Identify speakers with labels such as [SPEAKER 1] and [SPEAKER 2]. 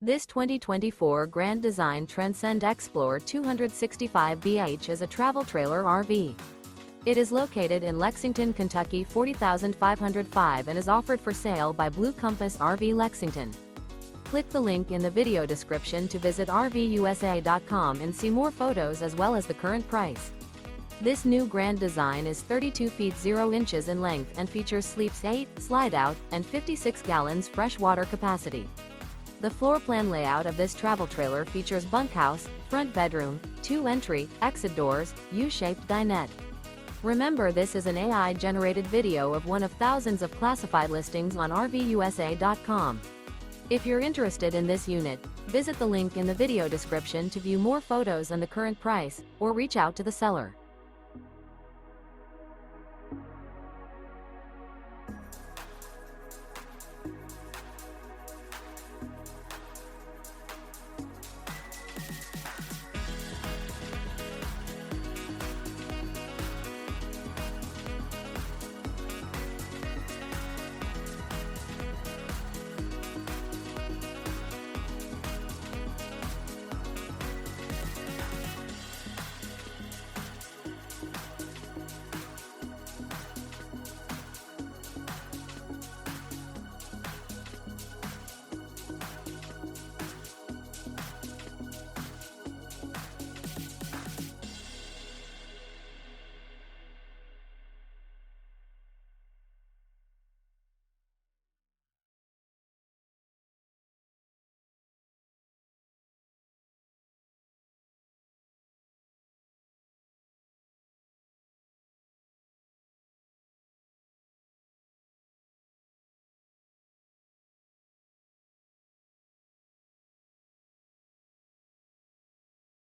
[SPEAKER 1] This 2024 Grand Design Transcend Xplor 265BH is a travel trailer RV. It is located in Lexington, Kentucky 40505 and is offered for sale by Blue Compass RV Lexington. Click the link in the video description to visit RVUSA.com and see more photos as well as the current price. This new Grand Design is 32 feet 0 inches in length and features sleeps 8, Slideout, and 56 gallons fresh water capacity. The floor plan layout of this travel trailer features bunkhouse, front bedroom, 2 entry, exit doors, U-shaped dinette. Remember, this is an AI-generated video of one of thousands of classified listings on RVUSA.com. If you're interested in this unit, visit the link in the video description to view more photos and the current price, or reach out to the seller.